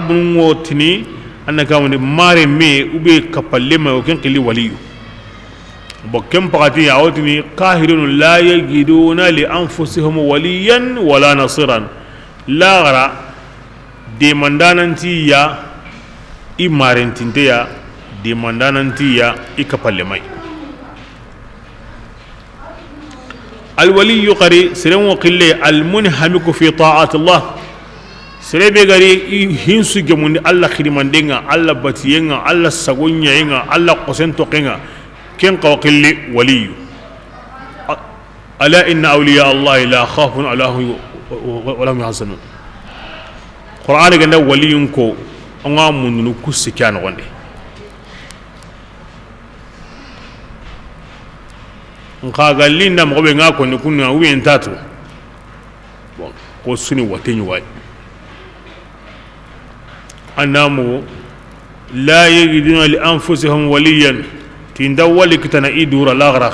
bunngotini annaka woni mare me ube kapalle ma o ken qili waliyu bokem pagati awtini qahirun la yajiduna li anfusihim waliyan wala nasiran la gara de mandananti ya i marentinte ya de mandananti ya i kapalle mai الولي قري سرين وقلة المنهمك في طاعة الله سرين بقري هنسو جمون الله خدمان دينا الله باتينا الله سغونيا الله قسن توقينا كن قوقل ولي ألا إن أولياء الله لا خوف عليهم ولا هم يحزنون قرآن قال ولينكو أنغام من نكوس كان غني nkaga linda mgobe ngako ni kuna uwe ntatu ko suni watenyu wai anamu la yajiduna li anfusihim waliyan tinda wali kitana idura laghra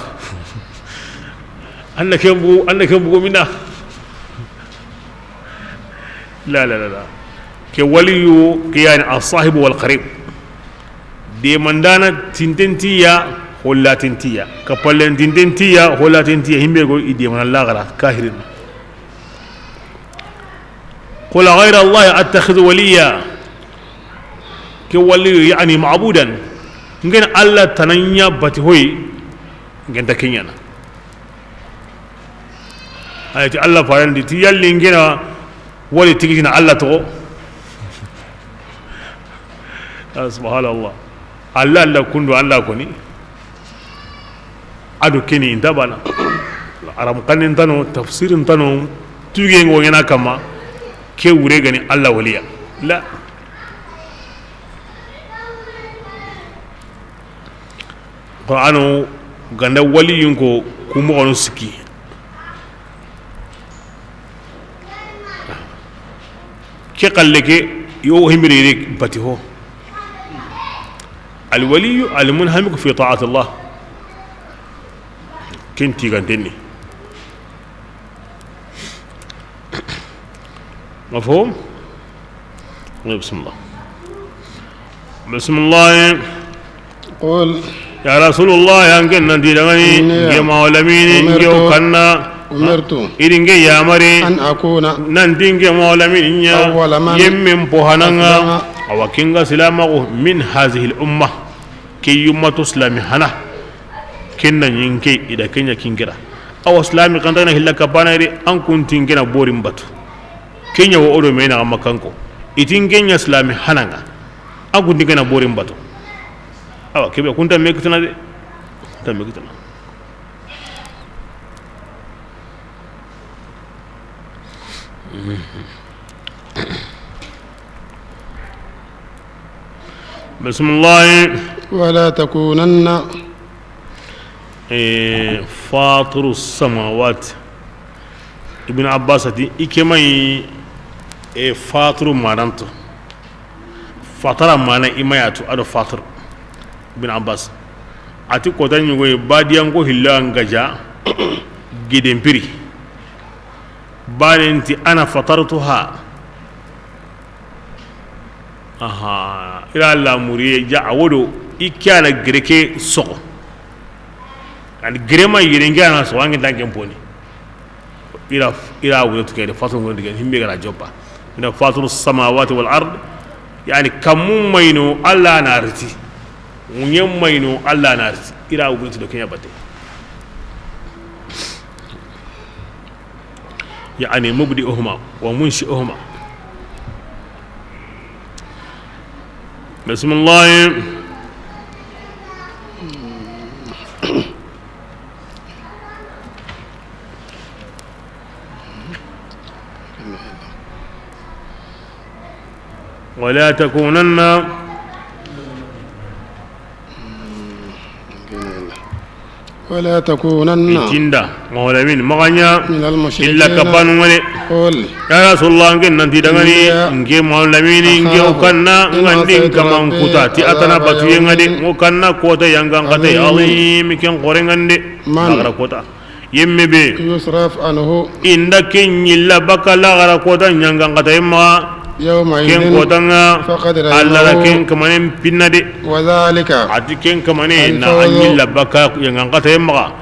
annake bu mina la ke waliyu qiyani as-sahib wal qarib de mandana tintentiya ولا تنتيا كبلن تنتيا ولا تنتيا هم بيقول إدي من الله غرا كاهرين قل غير الله أتخذ وليا كولي يعني معبودا نجن الله تنيا بتهوي نجن تكينينا أيتي الله فارن دي تيالي نجنا ولي تكينا الله تو سبحان الله الله كندو الله كوني ado keni intabana aram kanin tano tafsirin tano tuge ngo yana kama ke wure gani Allah waliya la qur'anu ganda waliyun ko kuma ono siki ke kalleke yo himrere batiho al waliyu al munhamik fi ta'ati Allah كنتي غندني مفهوم بسم الله قل يا رسول الله يا كن ندي دغني يا مولمين يو كنا أمرت إذن يا مري أن أكون نندين يا مولمين يا يمم بوهانا أو كينغا سلامه من هذه الأمة كي يوم تسلم هنا kenna nyinke ida kenya kingira aw islami kandana hillaka banari an kuntin gena borin batu kenya wo odo mena amma kanko itin kenya islami hananga agun digena borin batu awa kebe kunta mekitana de kunta mekitana bismillah ولا تكونن فاطر السماوات ابن عباس دي إكماي فاطر مانانتو فاطر مانا إماياتو أدو فاطر ابن عباس أتي كوتاني يقول باديانكو هلا انغجا جدن بيري بانتي أنا فطرتها إلى الله مريه جاء ودو إكيانا غريكي سوق and grema yirenga na so wangi danke mponi ila wuto kede fatu ngondi kede himbe gara joppa ina fatu samawati wal ard yani kamun maino alla na arti munyem maino alla na arti ila wuto do kenya bate yani mubdi'uhuma wa munshi'uhuma bismillah ولا تكونن ولا تكونن تندا مولمين مغنيا من المشركين إلا كبان ولي قل يا رسول الله إنك ننتي دغني إنك مولمين إنك وكنا إنك كمان كوتا تي أتنا باتوي غدي وكنا كوتا يانغان قتي عظيم كن قرين غندي غرا كوتا يمي بي يصرف عنه إنك نيلا بكا لا غرا كوتا يانغان قتي ما يومئذ ken kotanga فقد alla la ken رأيناه kamanen pinna de وذلك ati ken kamane na الفوز anyilla baka yang angkata yemma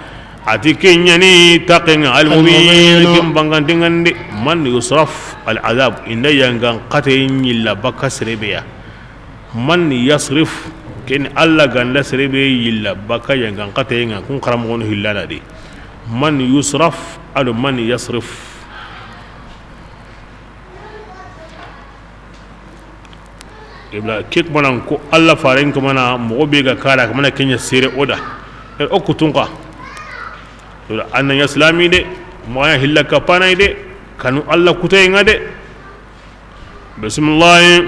ati ken yani taqinga almubin ken bangantingan de man yusraf al azab inda yang angkata yilla baka serebeya man yasrif ken alla ganda serebe yilla baka yang angkata yang kun karamono hillala de man yusraf al man yasrif ibla kek manan ko alla faren ko mana mo be ga kara ko mana kenya sere oda e okutunka to annan islami de mo ya hillaka pana de kanu alla kutay ngade bismillah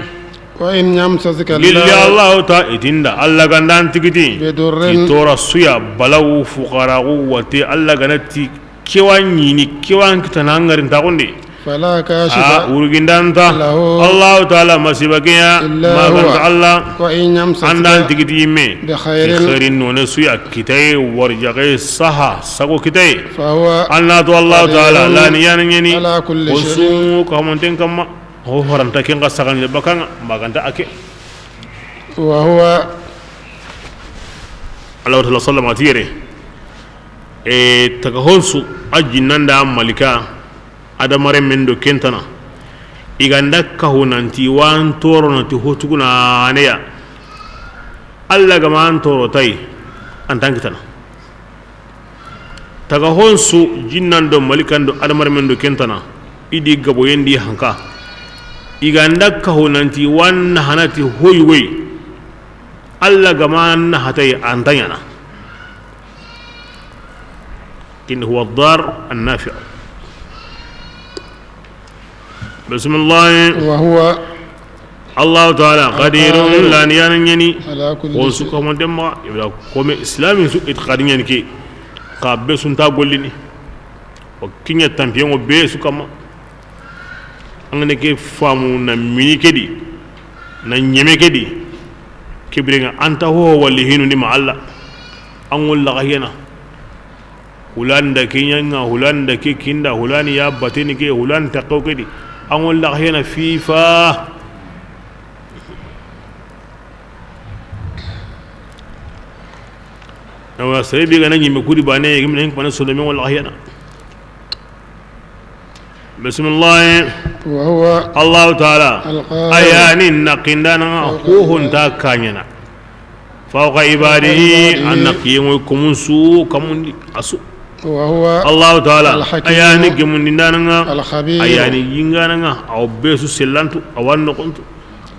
wa in yamsasika lillahi allah ta itinda alla gandan tigiti bidurrin tora suya balawu fuqara'u wati alla ganati kewanyi ni kewan kitanangarin ta gonde فلا كاشف urgindanta Allah taala masibakiya maganta Allah وإن يمسسك andan tigiti me بخير khairin nona suya kitai warjaqe saha sago kitai فهو Allah to Allah taala la ni yan yani على كل usu شيء kamonten kamma ho horanta ken gasagan le bakanga maganta ake وهو Allah taala sallama tire takahonsu ajinanda malika adamare men do kentana iganda kahunanti wan toro nanti hotuguna aneya alla gama an toro tai an tankitana taga honsu jinnan do malikan do adamare men do kentana idi gabo yendi hanka iganda kahunanti wan hanati hoywe alla gama an hatai an tanyana kin huwa ad-dar an-nafi' بسم الله وهو الله تعالى قدير لا نيانني على كل وسو كما دما يبدا كوم اسلامي سو اتقادين كي قابه سنتا غولني وكينيا تامبيون بي سو كما angane ke famu na mini kedi na nyeme kedi kibringa anta ho walli hinu ni ma alla angul la gayena hulanda kinyanga hulanda ke kinda hulani ya batini ke hulanta kawkedi أقول لك هنا فيفا نو سريبي غنا ني مكودي باني يمن هنك بنا سلمي والله هنا بسم الله وهو الله تعالى أياني نقندنا هو هنتا كانينا فوق عباده أن نقيم كمسو كمن أسو وهو الله تعالى الحكيم أياني جمندنا الخبير أياني ينغانا أو بيسو سلانتو أو نقنتو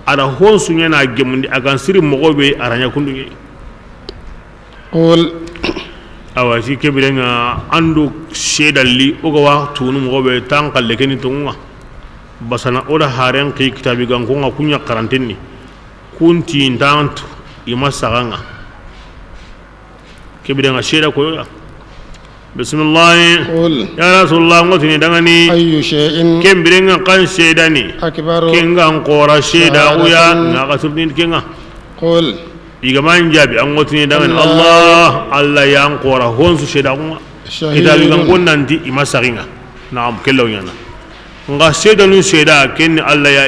ada honsu nyana gemundi agan siri mogobe aranya kundu قول awasi kebirenga andu shedalli oga wa tunu mogobe tankalle keni tunga basana oda haren ki kitabi gangonga kunya karantenni kunti ndantu imasaganga kebirenga sheda koyo بسم الله قل يا رسول الله ngotini dangani أي شيء kembirenga kan shedani أكبر kenga ngora sheda uya ngaga surdin kenga قل igaman jabi an ngotini dangani Allah ya ngora honsu sheda kunga kitabi gangon nanti imasaginga naam kello yana nga sheda nu sheda ken Allah ya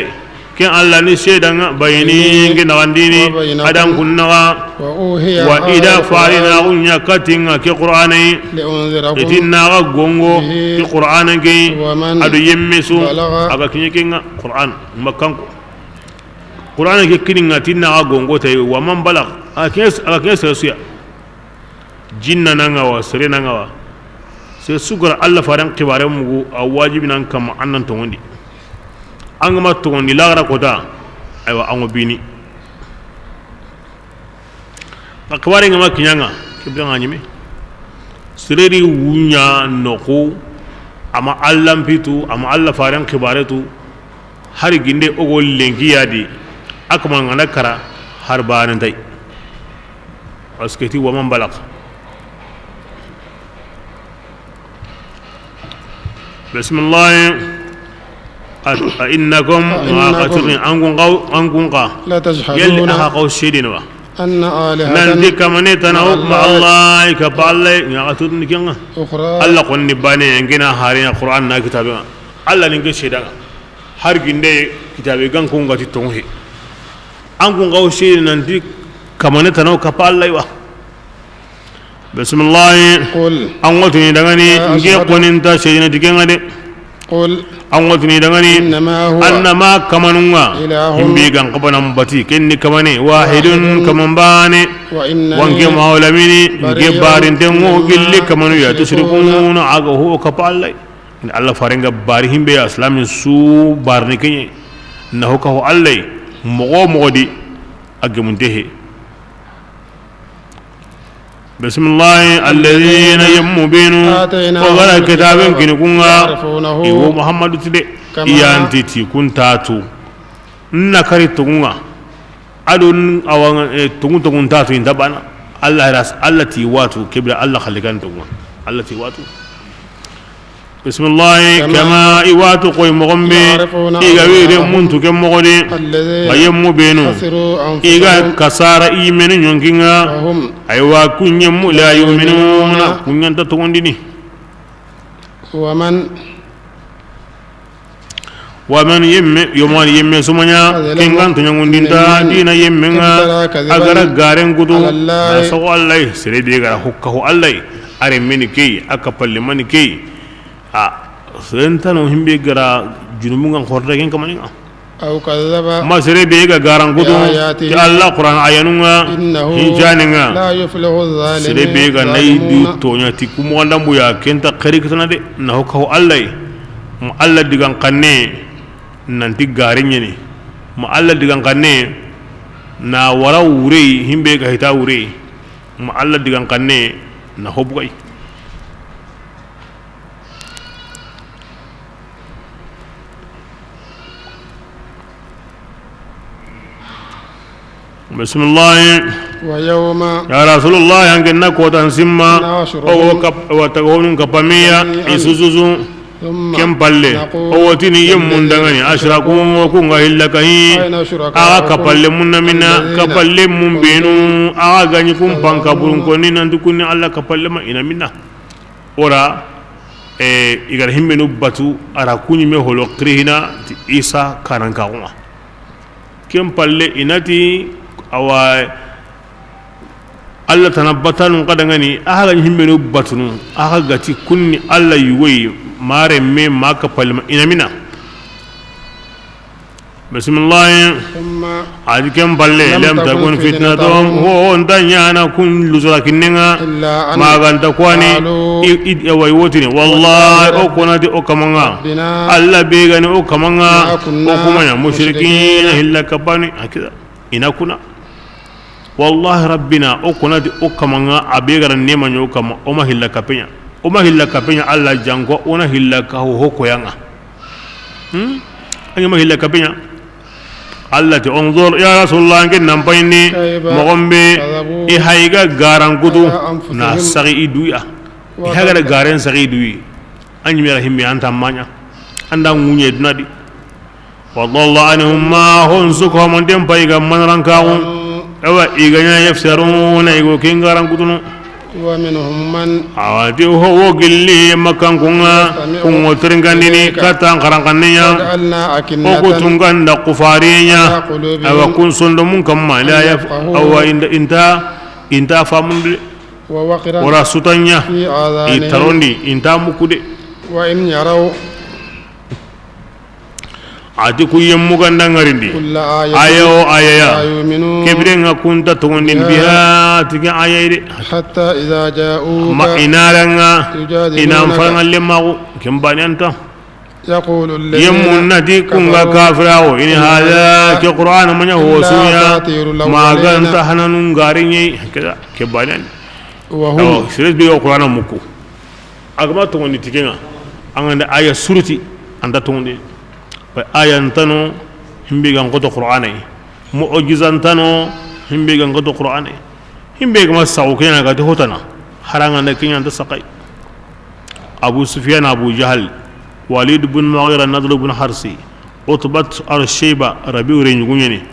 ken Allah ni sheda nga bayini ngina wandini adan kunna وأوهي wa ida farina unya katinga ke qur'ani لأنذركم itinna ga gongo ke qur'ani ke ومن adu yemmesu بلغ aga kinye kenga qur'an makkan qur'ani ke kininga tinna ga gongo tay wa man balag aga kinye suya jinna nanga wa sere nanga wa sai sugar Allah faran kibare mugu a wajibi nan kam annan to wondi an ma to wondi lagara kota aywa an bini akbari ngama kinyanga kibanga nyime sireri wunya noko ama allam pitu ama alla faran kibaretu har ginde ogo lengi yadi akama ngana kara har banan dai asketi wa man balaq bismillah innakum ma qatun angun qa لا yalli تجحدون aha qaw shedinwa أن nanti آلهة kamane tana ma Allah ka balle ya atun kinga أخرى Allah konni bane ngina harina Qur'an na kitabin Allah ninge sheda har ginde kitabe gan ko ngati tonhe an ko ngaw shi nanti kamane tanaw kapallai wa bismillah قل an watuni dangani nge qoninta sheyina digenga de قل an watuni dangani إنما هو annama kamanunga himbi gan qabanam bati kenni kamane wahidun kamambane وإنني wanke maulamini nge barintengo gilli kamanu ya tushrikuna aga ho kapallai in Allah farenga bari himbe ya islamin su barni kenye na hoka ho allai mogodi agemuntehe بسم الله الذين يمبينوا وغلا كتابين كنكونا إيو محمد تدي إيانتي تي كنتاتو نكاري تكونا أدون أوان تكون تاتو إنتبانا الله راس الله تي واتو كبير الله خلقان تكونا الله تي واتو بسم الله كما إيواتو قوي مغمبي إيغا ويري منتو كم مغدي ويمو بينو إيغا كسار إيمن ينكينا أيوا كن يمو لا يؤمنون كن ينتطون ديني ومن يمان يم سمنيا كنغان تنيون دينتا دينا يمنا أغرا غارن غدو سو الله سريدي غرا حكه الله أرمني كي أكبل من كي sentano himbe gara junumungan khorda ken kamaninga أو كذب ما سري بيغا غاران غدو يا الله قران ايانونغا هيجانينغا لا يفلح الظالمين سري بيغا نايدو تونيا تيكو مو ndambu ya kenta khari kitana de na hokko Allah mu Allah digan kanne nanti gaarinyeni mu Allah digan kanne na wara wure himbe ga hita wure mu Allah digan kanne na hobugay بسم الله ويوم يا رسول الله ينكنا كوتان سما او وتغون كباميا يسوسو كم بالله او تني يمون دغني اشراكم وكون هلكاي ا كبال من منا كبال من بينو ا غنيكم بانكابون كوني نندكوني الله كبال ما ina minna ora igar himmenu batu ara kunyi me holo krihina isa kanankauma kem palle inati awa Allah tanabbatan qadangani aha himmenu batunu aha gati kunni Allah yuwi mare me maka palma inamina bismillah ajkem balle lam takun fitnatum ho ndanyana kun luzura kinenga maganta kwani id awai wotini wallahi o konati o kamanga Allah begani o kamanga o kumanya mushrikin illa kabani akida inakuna والله ربنا أكونت أكمنا أبيغر النيم يوكما أما هلا كبينا أما هلا كبينا الله جانكو أنا هلا كهو كويانا أنا ما هلا كبينا الله تنظر يا رسول الله إنك نمبيني مغمبي إهايغا غاران كدو ناسغي إدويا إهايغا غاران سغي إدوي أني ميرا همي أنت مانيا أنت موني دنادي والله عنهم ما هنسكهم من دم بايغا من رانكاهم أوا إيجانا يفسرون إيجو كينغاران كتنو ومنهم من أواتي هو قلي مكان كونا كونو ترنغانديني كاتان خرانغانيا وكتونغان دا قفارينيا أوا كون سندمون كما لا يف أوا إنتا فامون ورا سوتانيا إتروندي إنتا مكودي وإن يروا ati ku yemmu ganda ngarindi ayo ayaya kebrenga kunta tongondin biha tiga ayayde hatta idha ja'uka ma inaranga inam fanga lemago kembani anta yaqulu alladhi yemmu nati kunga kafirawo in hada ke qur'an manya hosuya ma ganta hananun garinyi keda kembani wa hum sirat bi qur'an muku agma tongondi tigenga anganda aya surati anda tongondi ayantano himbe gan goto qur'anai mu'jizantano himbe gan goto qur'anai himbe ga masaw kena ga hotana haranga na kinya ta sakai abu sufyan abu jahl walid ibn mughira nadr ibn harsi utbat ar-shayba rabi'u renyugunyeni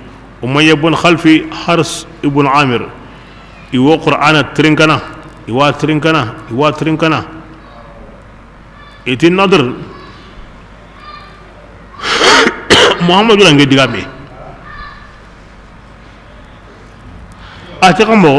umayya ibn khalfi hars ibn amir iwo qur'ana trinkana itin nadr muhammadu la nge diga me ate kambo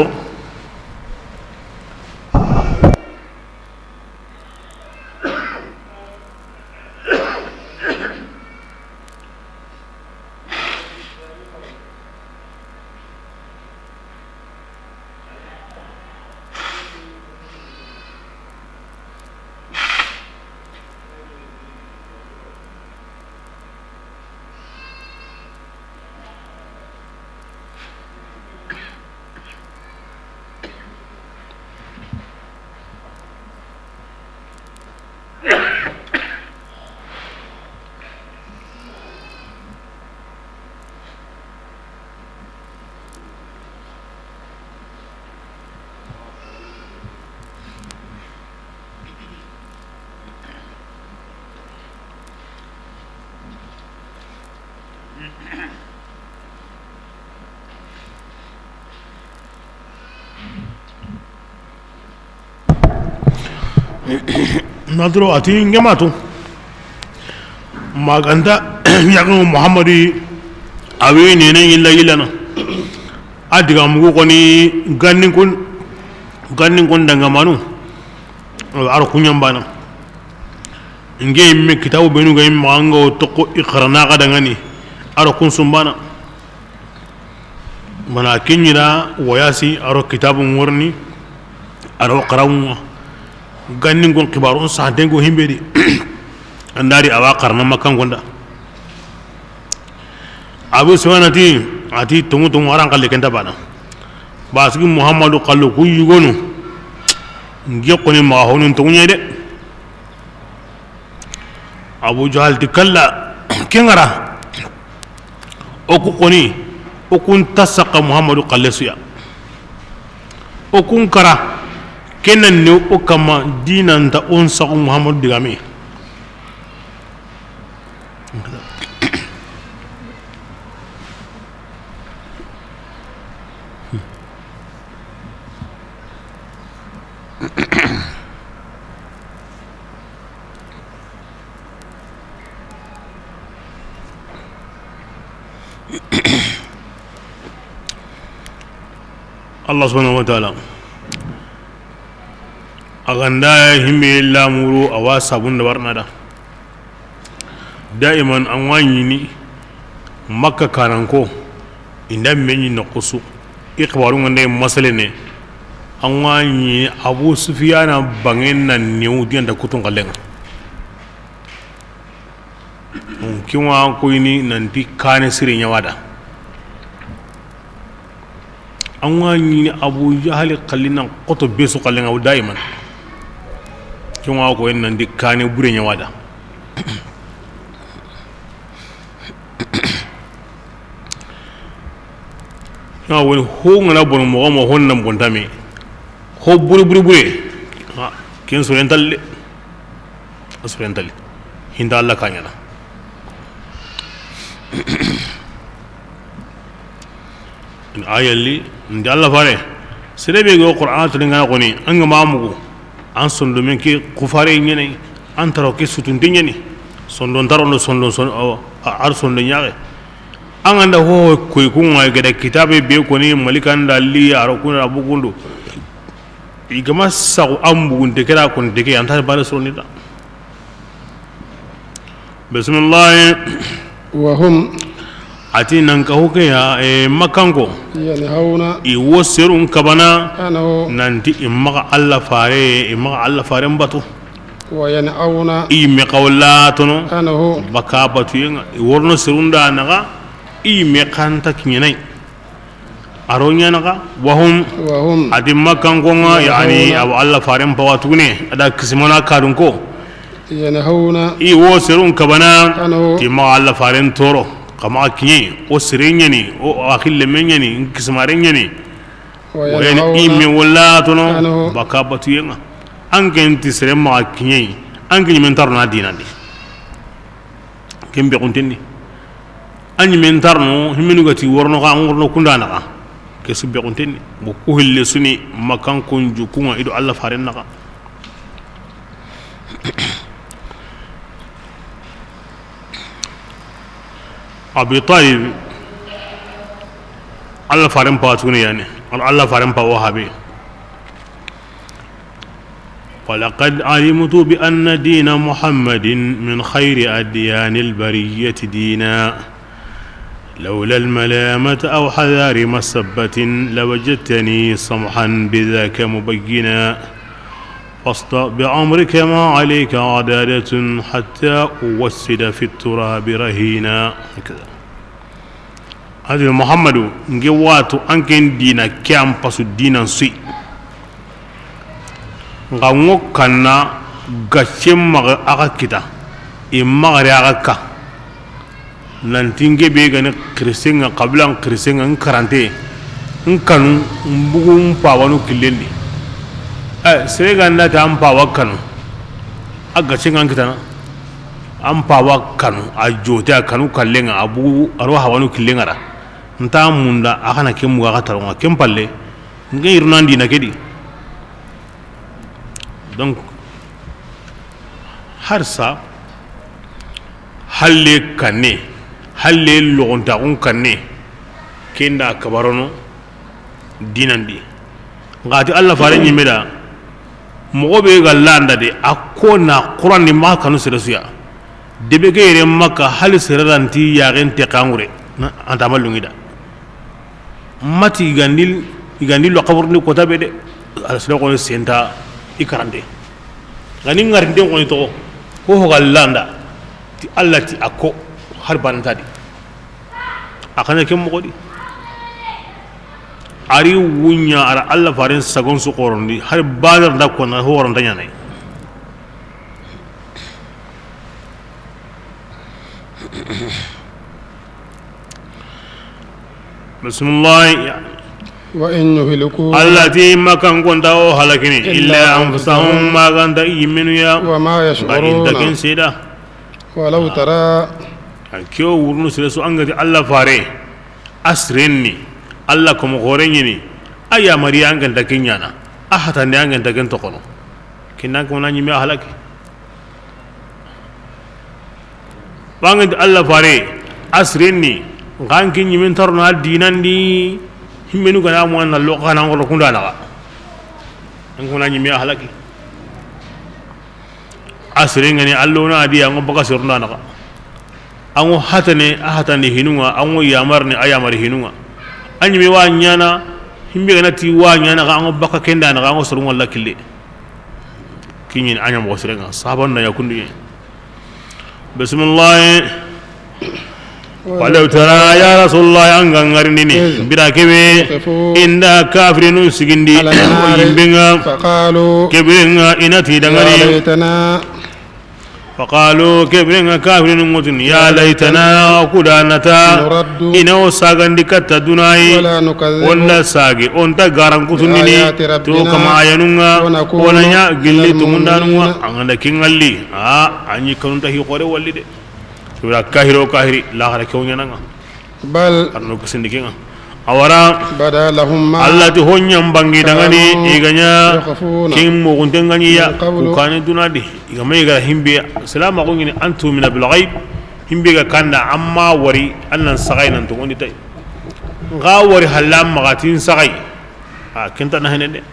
nadro ati ngematu maganda yagu muhammadi awi nene illa ilana adiga mugo koni gannin kun danga manu aro kunyambana nge me kitabu benu ga mango toko iqrana ga dangani aro kun sumbana mana kinyira wayasi aro kitabu ngorni aro qarawun gannin gon kibaru sa dengo himbedi andari awa qarna makan gonda abu suwanati ati tungu aran kalle kenta bana basigi muhammadu qallu ku yugonu ngi qoni ma honun tungu de abu jahal tikalla kengara oku qoni okun tasaqa muhammadu qalle suya okun kara kenan ne o kama dinan ta on sa muhammadu digame Allah subhanahu wa ta'ala aganda himbe lamuru awa sabun da barnada daiman an wani ni makka karanko inda menyi na kusu ikbarun wanda masale ne an wani abu sufiyana bangen nan ne udiyan da kutun kallen kinwa ko ni nan di kane sirin yawada an wani abu jahali kallina koto besu kallen abu daiman kinwa ko nan di kane buren yawada na wani ho ngana bon mo mo honnam gontame ho buri ha ken so rental hinda Allah kanyana in ayalli ndi Allah fare serebe go qur'an to ngana ko ni anga mamugo an sondo men ke kufare nyene an taro ke sutun dinyani sondo darono sondo son ar sondo nyaare an anda ho koy kunga gada kitabe be ko ni malikan dalli aro kun abugundo igama sagu ambugunde kera kon deke anta bala sonida bismillah wa hum ati nan ka hoke ya makango yanhauna i wosirun kabana anhu nanti imma Allah fare mbatu wa yanhauna i me qawlatono anhu baka batu yin worno sirunda naga i me kanta kinai aronya naga wahum adi makango nga yani abu Allah fare mbawatu ne ada kisimana kadunko yanhauna i wosirun kabana anhu timma Allah fare toro kama kinye o sirenyani o akille menyani kismarenyani wayan imi wala tono baka batu yenga angenti serema kinye angi mentar na dinandi kembe konteni anyi mentar no himenu gati worno ka ngorno kundana ka kesubbe konteni bo ko hille suni makan konju kuma ido Allah faren naka أبي طالب الله فارم باتوني يعني الله فارم بوهابي ولقد علمت بأن دين محمد من خير أديان البرية دينا لولا الملامة أو حذار مسبة لوجدتني صمحا بذاك مبينا فاصدع بأمرك ما عليك عدالة حتى أوسد في التراب رهينا هكذا هذا محمد نجواتو أنكن دينا كام بسو دينا سي نغمو كنا غشم مغ أغا كتا إما غري أغا كا نانتينجي بيغاني كريسينغ قبل أن كريسينغ نكرانتي نكانو مبغو مباوانو كليني sere na ta ampawa kanu aga cingan kitana ampawa kanu a jote a kanu kallenga abu aro hawanu killengara nta munda akana kemu ga taronga kempalle ngai irnandi na kedi donc harsa halle kanne halle logonta on kanne kenda kabarono dinandi ngati Allah fare nyimeda mogo be ga landa de akona qur'an ni ma kanu serasuya debe ge yere makka hal seraranti ya gente kangure anta malungida mati gandil lo qabur ni kota be de alasla ko senta ikarande gani ngarinde ko to ko ga landa ti Allah ti akko har bantadi akana kem mo di ari wunya ara Allah farin sagon su qorondi har badar da ko na horon tanya nai bismillah wa in yuhliku allati makan gonda o halakini illa anfusahum ma ganda yiminu ya wa ma yash'uruna takin sida walau tara kyo wurnu sire su angati Allah fare asrenni Allah kuma gorenye ni aya mari an ganta kinyana ahata ne an ganta ganta kono kinna kuma nan yimi halaki bangi Allah fare asrinni gankin yimin tarno dinan di himmenu kana mu an lo kana ngoro kunda na an kuma nan yimi halaki asrin ngani allo na dia ngo baka sirna na an hatane hinunga an yamarni ayamari hinunga anyi mi wa nyana himbe gana ti wa nyana ga ngo baka kenda na ga ngo suru wala kille kinyin anya mo sere nga saban na yakundu bismillah walau tara ya rasulullah anga ngarini bira kebe inda kafirinu sigindi imbenga faqalu kebenga inati dangani فقالوا كبرنا كافرين موتن يا ليتنا كدانتا إنه ساغن دكت دناي ولا ساغي أنت غارن كتنيني تو كما ينونا ونيا جلي تمندانوا عند كينغالي أني كنت هي قري ولدي سورة كاهري لا هركوني نعا بل أرنو كسندكينا awara bada lahum ma Allah ti honyam bangi dangani iganya kim mo guntengani ya ukane dunadi igama iga himbe salama ko ngini antu min bil ghaib himbe ga kanda amma wari annan sagai nan to ngondi tay nga wari halam magatin sagai kenta na henede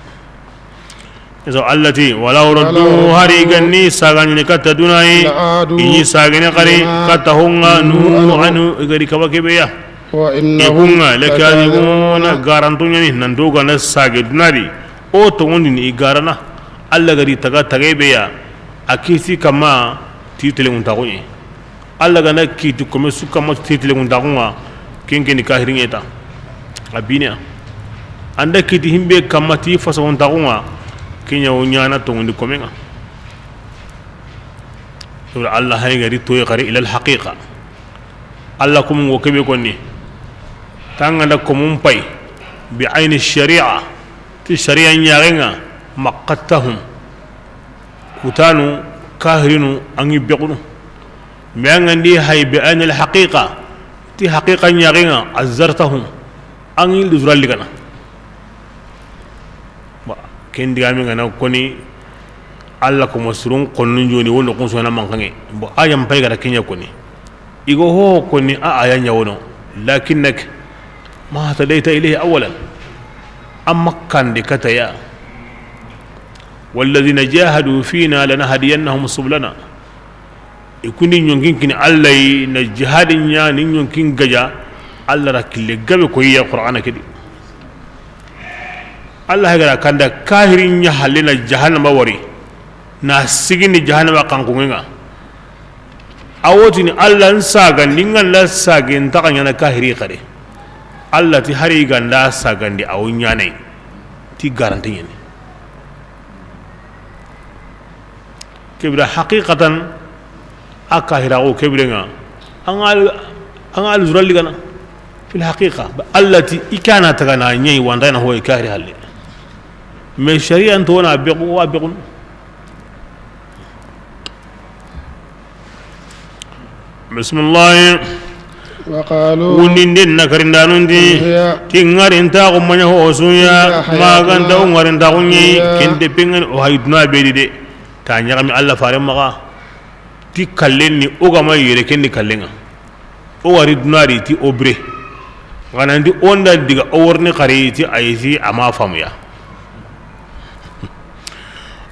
so allati walau raddu hari ganni sagani katta dunai ini sagani qari katta honga nu anu igari kabake beya ikunga lakadibuna garantunya ni nandoga na sage dunari o to ngondi ni garana alla gari taga tagabe ya akisi kama titele untagonye alla gana kitu kome suka ma titele untagonga kenke ni kahirin eta abinia anda kiti himbe kama ti fasa untagonga kenya unyana to ngondi komenga sura alla hay gari to gari ila al haqiqa alla kum ngo kebe konni tanganda komumpai bi ayni sharia ti sharia nyarenga maqattahum kutanu kahirinu angi bequnu meangandi hay bi ayni al haqiqa ti haqiqa nyarenga azartahum angi luzraligana ba kendi gami ngana koni alla ko masrun qonnun joni wono kun sona mankange bo ayam pay gara kenya koni igo ho koni a aya nyawono lakinnak ma tadaita ilayhi awalan amma kandi kataya والذين جاهدوا فينا لنهدينهم سبلنا يكون ينكين كن الله نجهاد نيا ينكين جا الله ركل جاب كوي القرآن كده الله هذا كان ده كاهرين يحلنا جهنم وري ناسيجين جهنم كانكونا أوتني الله نساعن نينغان لا ساعن تكاني أنا كاهري كده الله تهري غندا ساعن دي أوينيا ني تي غارنتيني كبيرة حقيقة أكاهراو كبيرنا أنغال زرالي كنا في الحقيقة التي إكانت كنا نيجي وانتنا هو كاهر هالي من الشريعة أنتونا بيقون بسم الله وقالوا ونين نكرين دانون دي تينغارين تاغو منيه وسويا ما كان تاغو تاغوني كنت بينغن وهيدنا بيدي دي tanya kami Allah fare maga ti kallen ni o gama yere ken ni kallenga o wari dunari ti obre ganandi onda diga o worni qari ti ayiti ama famuya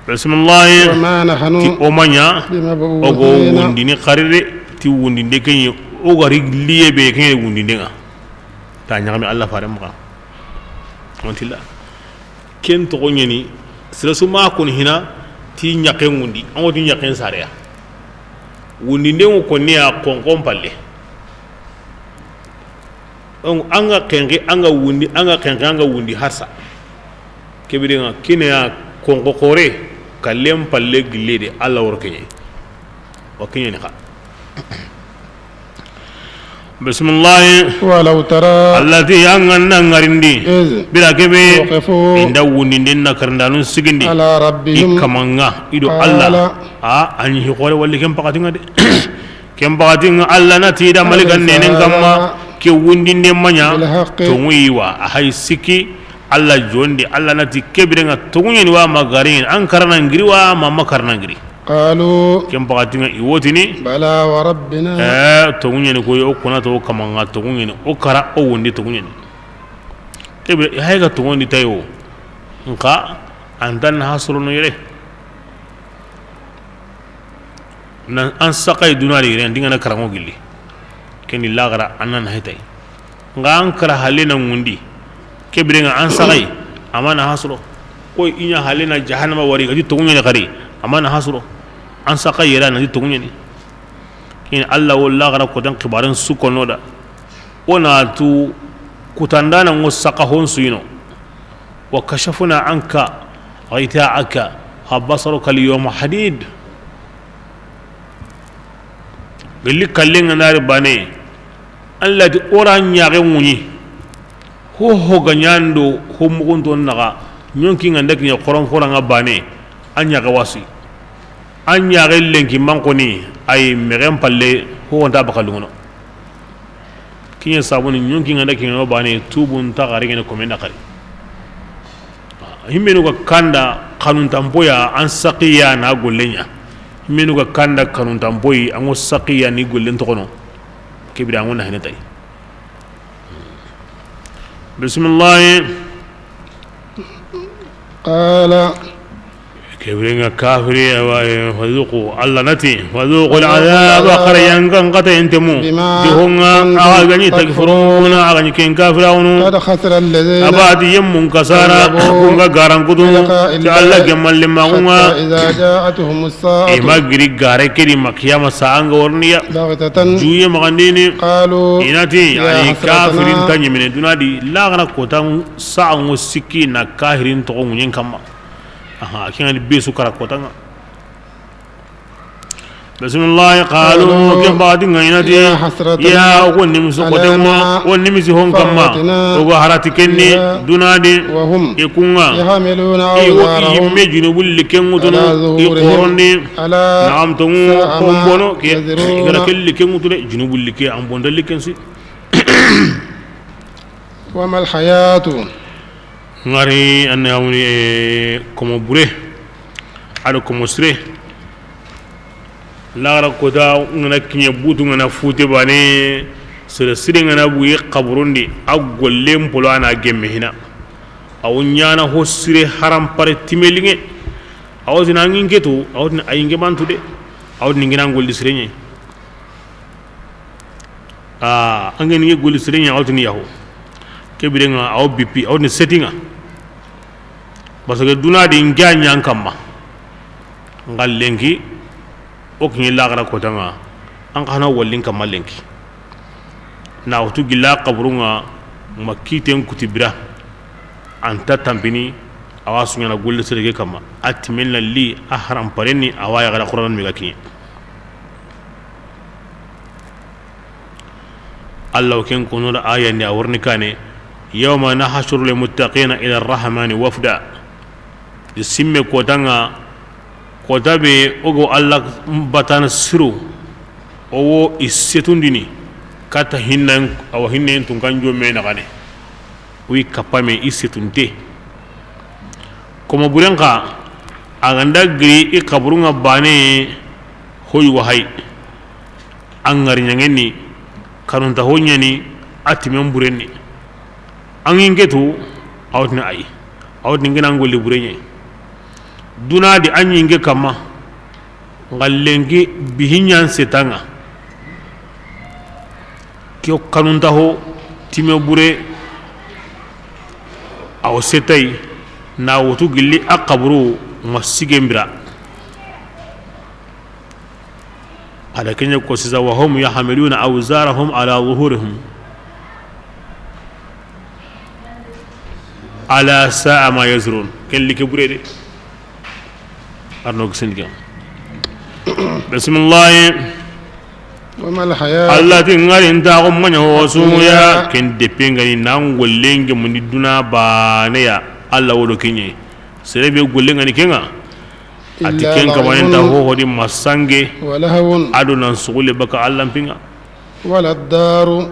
bismillah وما نحن ti o manya o go wundini qarire ti wundinde ken o gari liye be ken wundinde nga tanya kami Allah fare maga ontilla ken to gonyeni sila suma kun hina ti nyake ngundi ango ti nyake sarea wundi ndengo konni a konkon palle on anga kengi anga wundi harsa kebirenga kine ya konko kore kallem palle gilede alla workenye o kenye ni kha بسم الله ولو ترى الذي أنغنا نغرندي بلا كبي إن داون إن كرندانون سجندي على ربهم إكمانا إدو الله أني هقول والله كم بقاتين هذا كم بقاتين الله نتيدا ملك النين كما كوندين دمانيا توميوا أهاي سكي الله جوندي الله نتي كبرنا تومين وما غارين أنكرنا نغري وما كرنا نغري قالوا كم بقاتين يوتني بلى وربنا توني نقول أكونا تو كمان توني أكرا أو ندي توني تبي هاي كتوني تيو نكا عندنا حصلنا يره أنساقي دوناري يره عندنا كرامو جلي كني لا غرا أنا نهتاي نكا أنكرا حالنا مندي كبرنا أنساقي أما نحصله كوي إني حالنا جهنم واري كذي توني نكاري أما نحصله أنساقي يره ندي توني in Allah walla gara ko dan kibaran su kono da ona tu kutandana ngo saka hon suino wa kashafuna anka ghita'aka habasaruka al-yawma hadid galli kallen na bane Allah di oranya ga muni ho ganyando ho mugunto naga nyonki nganda kinya koron foranga bane anya ga wasi anya ga lenki mankoni ay merem palle ho wonta bakalungo kinya sabuni nyonki nganda kinya bane tubun ta gare ngene ko mena kare himmenu ga kanda kanun tamboya an saqiya na gollenya himmenu ga kanda kanun tamboyi an saqiya ni gollen to kono kibira ngona hene tay bismillah qala كبرنا كافري وذوقوا الله نتي وذوقوا العذاب خريان كان قد انتموا بهم اغني تكفرون اغني كين كافرون قد خسر الذين اباد يم كسارا كون غاران كدو الله جمال لما هو اذا جاءتهم الساعه ما غري غاري كدي مكيام سانغ ورنيا جويه مغنديني قالوا انتي يعني كافرين تاني من دونادي لا غنا كوتان ساعه سكينا كاهرين تو نين كما كان بيسو كراكوتانا بسم الله قالوا كم بعد غيناتي يا ونمس قدما ونمس هون كما وغارات كني دونادي يكون يحملون اوزارهم يمجنوا بالكنوتن يقروني نعم تمو كومبونو كي كل كنوتن جنوب بالكي ام بوندلكنسي وما الحياه ngari anne amuni komo bure ado komo sre lagara kota ngana kinye butu ngana fute bane sere sire ngana buye kaburundi a gollem polo ana gemme hina aw nyana ho sire haram pare timelinge aw zina ngingetu aw ni ayinge bantude aw ni ngina golli sire nye angen ngi golli sire nye aw ni yaho kebire nga aw bipi aw ni settinga parce que duna di nganya kamma ngal lenki o kinyi lagara kota nga an kana wallin kamma lenki na wutu gilla qabrunga makiten kutibira anta tampini awa sunyana golle serege kama atimenna li ahram pareni awa ya gara qur'an mi gakin allah ken kono da aya ni awrni kane yawma nahshuru lil muttaqina ila arrahmani wafda disimme ko danga ko dabe ogo allah batana siru owo isetundini kata hinnan awa hinnen tun kanjo me na gane wi kapame isetunte kuma burenka aganda giri ikaburunga bane hoy wahay angar nyangeni kanunta honyani atimen burenni angingetu awtna ay awtni ngina ngolli burenye duna di anyinge kama ngallengi bihinyan setanga kyo kanunta ho time bure aw setay na wutu gilli akaburu masigembira ala kenya ko siza wa hum yahmiluna awzarahum ala zuhurihim ala sa'a ma yazrun ken like burede arno gisendiga bismillah wa mal hayat allah tingali nta ko manya hosuya ken depengani nan gollenge mun duna baneya allah wodo kinye serebe gollenga ni kenga ati kenga banenta ho hodi masange wala hawun aduna sugule baka allah pinga wala daru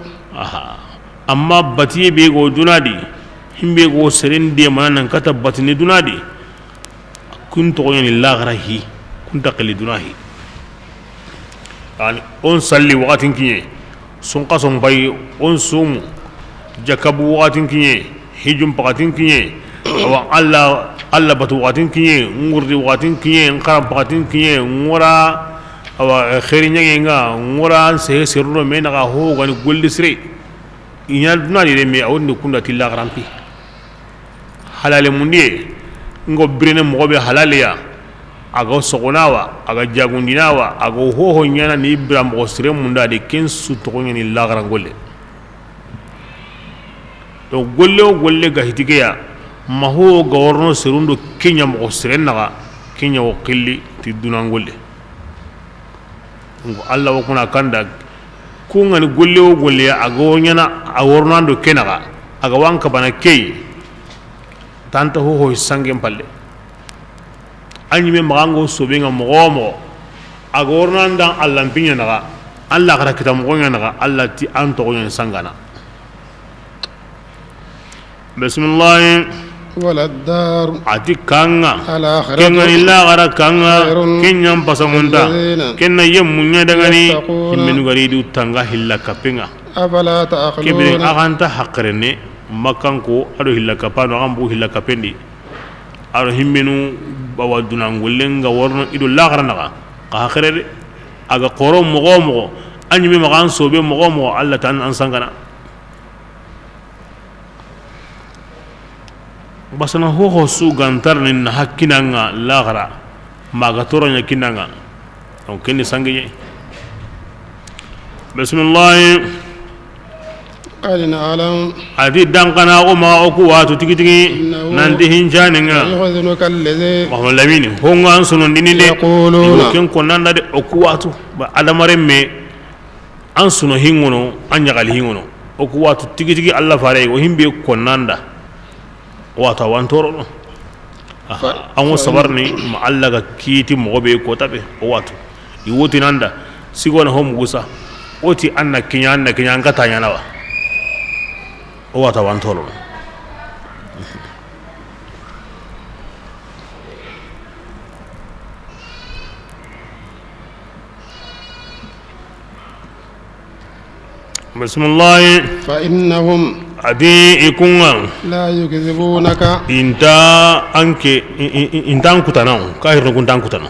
amma batiye be go dunadi himbe go serende manan kata batini dunadi kun to yani laghrahi kun taqli dunahi yani on salli waqatin kinye sun qasom bay on sum jakabu waqatin kinye hijum paqatin kinye wa alla batu waqatin kinye ngurdi waqatin kinye qaram paqatin kinye ngora awa khairi nyangenga ngora se sirno mena ga ho gani golli sire inya dunali de me awni kunda tilla garampi halale mundie ngo birene mogobe halale ya aga sogonawa aga jagundinawa aga hoho nyana ni ibra mo sire munda de ken su to ngani lagara golle to golle ga hitike ya maho gaworno serundo kenya mo sire naga kenya o qilli ti dunangolle ngo alla wakuna kanda ku ngani golle ya aga nyana awornando kenaga aga wanka bana kei tanta hoho sangem palle anyi me magango sobenga mogomo agornanda allah pinya naga allah gara kita mogonya naga allah ti anto gonya sangana bismillah wala dar ati kanga ala akhirati kenga illa gara kanga kenyam pasamunda kenna yemunya dagani himenu gari du tanga hilla kapenga afala ta'qilun kibri aganta hakrene makanko ado hilla kapano ambu hilla kapendi aro himmenu bawa dunangulenga worno ido lagra naga ka kharede aga qoro mogo anyime magan sobe mogo Allah tan ansangana basana ho su gantar nin hakkinanga lagra maga toronya kinanga on kenni sangiye bismillah alina alam adi dankana o ma o ku watu tigi nanti hinjaninga yuhzinuka alladhi Muhammad Lamini hongan sunon dininde yaquluna ken ko nanda de o ku watu ba adamare me an suno hingono an yagali hingono o ku watu tigi Allah fare o himbe ko nanda wata wantoro no an wo sabarni ma Allah ga kiti mo be ko tabe o watu i woti nanda sigona hom gusa oti anna kinya ngata nyanawa o wata wantoro bismillah فإنهم adi ikunga لا يكذبونك intan kutana kahir no kuntan kutana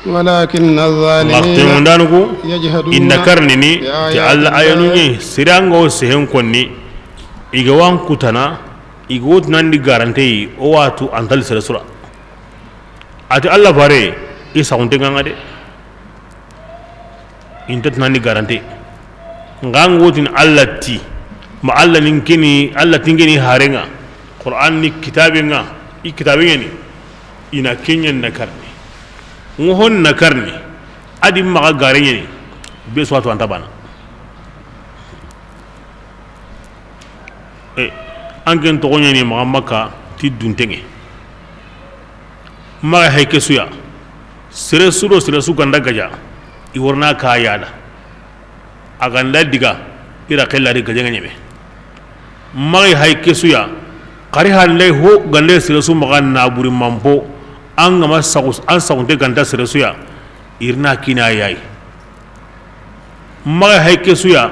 ولكن waqti الظالمين mundanugo يجهدون inna karnini ti alla ayanu الله ni sirango sehen konni igawan kutana igot nandi garante o watu antal sura ati alla bare isa unte ngade intat nandi garante ngangotin alla ti ma alla ninkini alla tingeni harenga qur'an ni kitabenga i kitabengeni ina kenyen nakarni ngohon nakarni adi maga garenyeni be swatu antabana angen to nyeni maga maka ti duntenge maga hayke suya sere su ganda gaja i warna ka yada aganda diga ira kella di gaja nyeme magi hayke suya qari halle ho galle sere su maga naburi mampo an gama sagus an sagunte ganda sere suya irna kina yayi magi hayke suya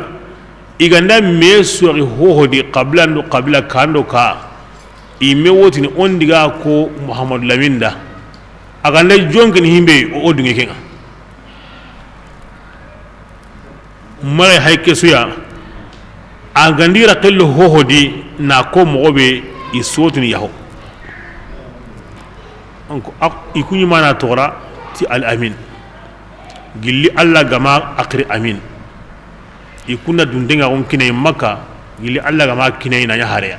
iganda me suari ho di qabla kando ka ime wotini on diga ko muhammad laminda aganda jonkin himbe o odunge kenga magi hayke suya agandira kello ho di na ko mobe isotini yaho anko ikunyi mana tora ti al amin gilli alla gama akri amin ikuna dundenga on kinay makka gilli alla gama kinay na ya hareya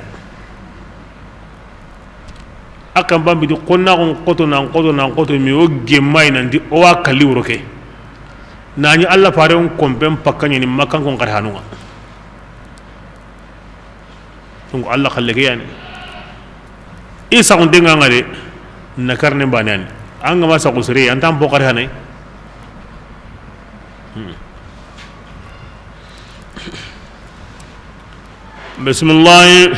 akan bambi di qonna on qoto mi o gemay nan di o wa kali woroke nani alla fare on kompem pakkani ni makkan kon qar hanunga donc alla khalleke yani isa on denga ngade nakarne banani anga ma sa kusri antam bokar hanay bismillah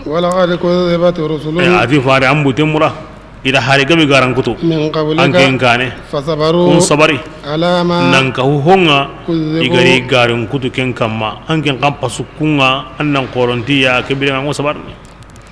ولقد كذبت رسل ati fare ambu temura ida hari gabe garan kutu من anken قبلك kane فصبروا kun sabari على ما nan ka honga كذبوا igari garan kutu ken kamma anken kam pasukunga annan korontiya kebire ngo sabar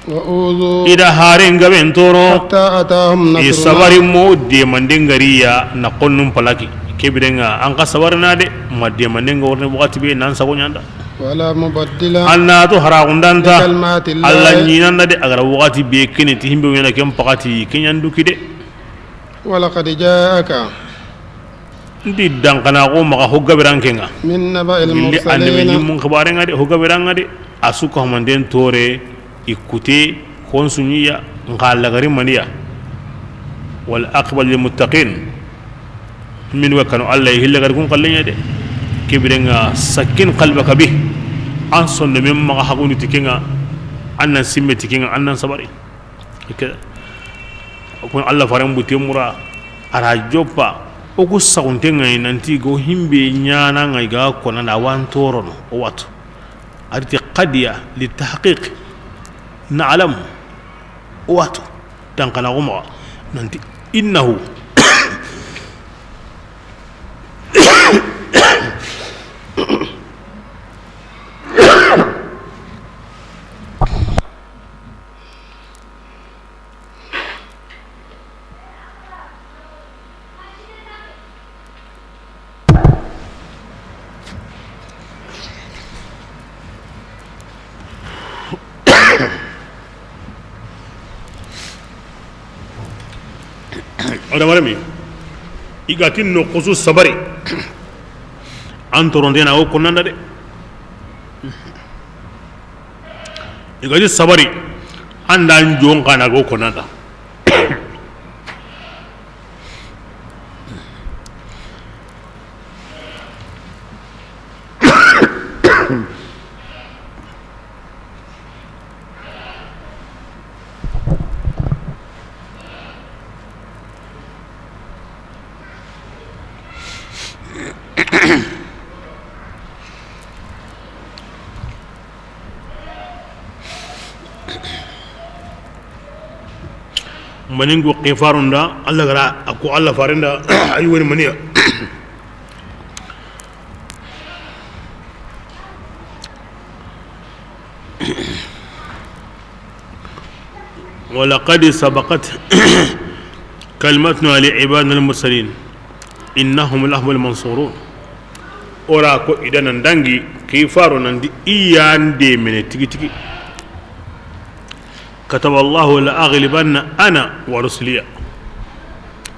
وأوذوا ida hari gabe entoro حتى أتاهم i نصرنا sabari mo de mandengariya na konnum palaki kebire nga an ka sabarna de ma de mandenga worne wakati be nan sago nyanda ولا مبدل anna to hara undanta لكلمات alla الله nyinanda de agara wakati be kene ti himbe wena kem pakati kenyan dukide ولقد جاءك ndi dankana ko maka hogga berankenga من نبأ illi annabi المرسلين nyum khabarenga de hogga beranga de asuka manden tore ikute konsunya ngala gari maniya wal aqbal lil muttaqin min wakanu alla hilla gar kun qallenya de kibirenga sakin qalbaka bi an sonde mem ma hagunu tikenga annan simme tikenga annan sabari ikeda ko alla faram bu temura ara joppa o ko saguntenga nanti go himbe nyana ngai ga ko na wan torono o watu arti qadiya li tahqiq na'lam o watu dan kana goma nanti innahu ada marami igatin no khusus sabari antoron dena o konanda de igati sabari andan jon kana go konanda maningo qifarunda alla gara ako alla farenda ay woni maniya ولقد سبقت كلمتنا لعبادنا المرسلين إنهم لهم المنصورون أوراكو إذا نندنجي كيفارو نندي إيان دي من تيجي كتب الله لأغلبن أنا ورسلي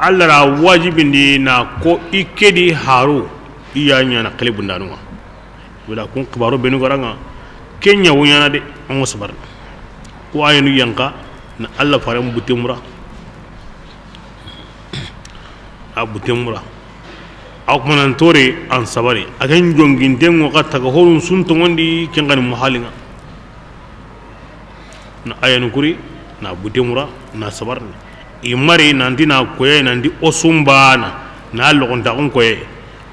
على واجب دي ناكو إكدي هارو إيان يانا قلب نانوا ولا كون كبارو بينو غرانا كينيا ويانا دي أمو صبر وآينو ينقا na Allah faran butemura a butemura akmanan tore an sabari akan jongin dengo kata ga horun sun to wondi kengan muhalinga na ayanu kuri na butemura na sabar imari nandi na koye nandi osumbana na lokon ta on koye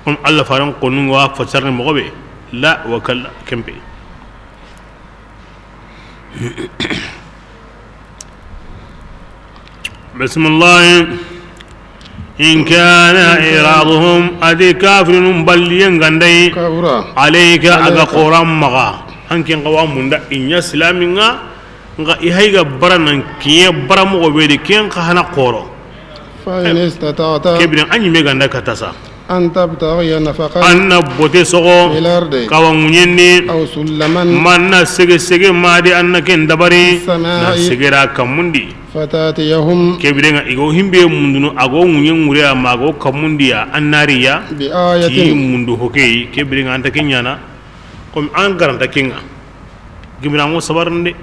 on Allah faran konun wa fatar mo gobe la wa kala kembe بسم الله إن كان إعراضهم أدي كافر بلين غندي عليك أغا قرام مغا أنك قوام من إن يسلامنا nga ihaiga baranan kiye baramu obedi kiyen kahana qoro فإن استطعت kebrin anyi meganda katasa أن تبتغي نفقا anna bote sogo في الأرض kawangunyenni أو سلما manna sege madi anna ken dabari na السماء segera kamundi فتاتيهم kebrenga igo himbe munduno ago munyen ngure ama ago kamundi ya annariya ti بآية mundu hokei kebrenga anta kenyana kom an garanta kenga gimna mo sabarnde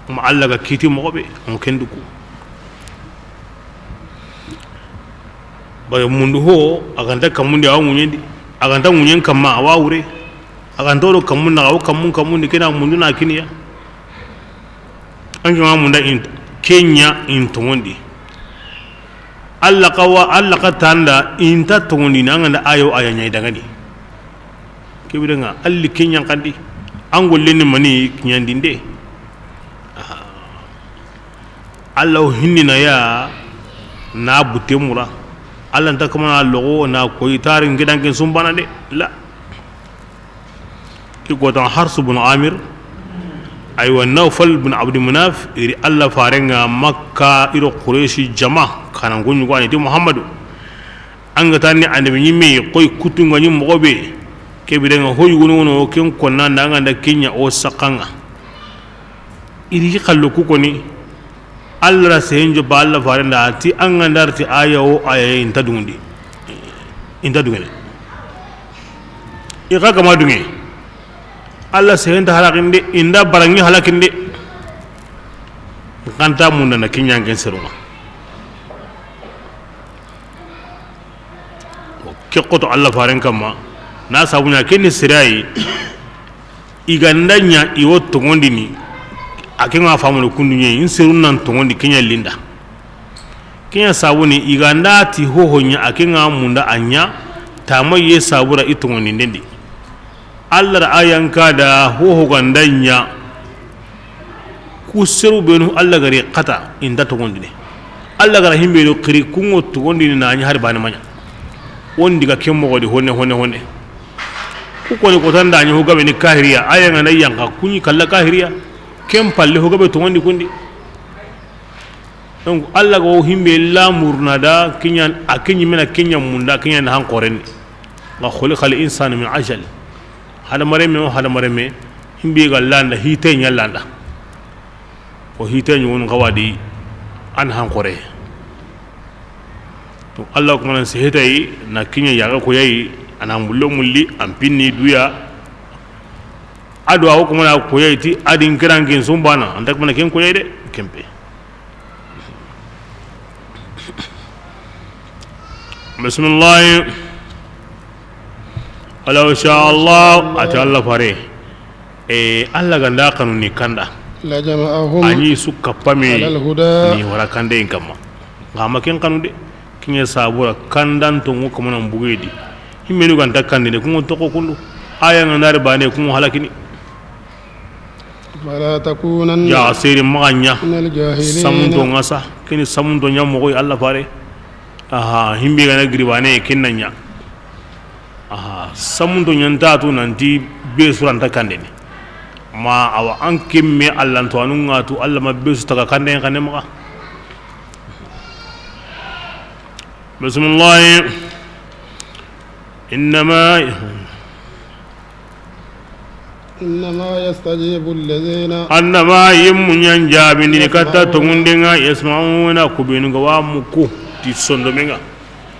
ma alla ga kiti mo be on kenduku ba mundu ho aganta kamundi awo munyendi aganta munyen kamma awa wure aganta ro kamunna awo kamundi kena mundu na kiniya angi ma munda in kenya in tongondi alla ka tanda in ta tongondi nanga ayo ayanya idangani kibiranga alli kenya kandi angolle ni mani nyandinde alla hinina ya na butemura alla ta kama logo na koy tarin gidankin sun bana de la ki gotan harsu bin amir aywa nawfal bin abd munaf iri alla farenga makka iro quraishi jama kana gonyu gwani ti muhammadu anga tanni annabi nyimme koy kutunga nyim mogobe kebirenga hoy wono ken konna ndanga nda kenya o sakanga iri kallo ku koni alla senjo ba alla farenda ti anga ndarti aya o aya inta dungndi inta dungene ika kama dunge alla sehenta halakinde inda barangi halakinde kanta munda na kinyangen seruma ke qoto alla faren kama na sabunya kenni sirai igandanya iwo tongondini akenga famulo kundunye inserun nan tongondi kenya linda kenya sabuni iganda ti hohonya akenga munda anya tamaye sabura itongondi ndendi Allah ayanka da hoho gandanya kuseru benu Allah gari qata inda togondi ne Allah gara himbe do kiri kungo togondi na anya har bani manya wondi ga kemmo godi honne ku ko ni ko tanda anya ho gabe ni kahiriya ayanga na yanka kunyi kalla kahiriya kem palle ho gabe togondi kundi donc Allah go himbe la murnada kinyan akinyi mena kinyan munda kinyan han qoren ga khuli khal insan min ajal hada mareme himbe ga landa hite nyalanda ko hite nyun gawadi an han qore to Allah ko man sehetai na kinya yaga ko yayi ana mullo mulli am pinni duya adu aw ko mana ko yayi ti adin kirangin sumbana andak mana ken ko yayi de kempe bismillah walau sha Allah ati Allah fare Allah ganda kanuni kanda la jama'ahum ani suka pame alal huda ni wara kande en kamma ngama ken kanude kinye sabura kandan to ngo kamana mbugedi himenu ganda kande ko to ko kundu aya ngandare bane ko halakini wala takunan ya asiri maganya minal jahilin samundo ngasa kini samundo nyammo ko Allah fare aha himbe gana gribane kinnanya aha samundo nyanta to nanti be suranta kande ni ma awa an kimme Allah to anunga tu Allah mabbesu taga kande maka bismillah إنما يستجيب الذين أنما يمن ينجابني كتا تغندنا يسمعون كبين غوامكو تسندمنا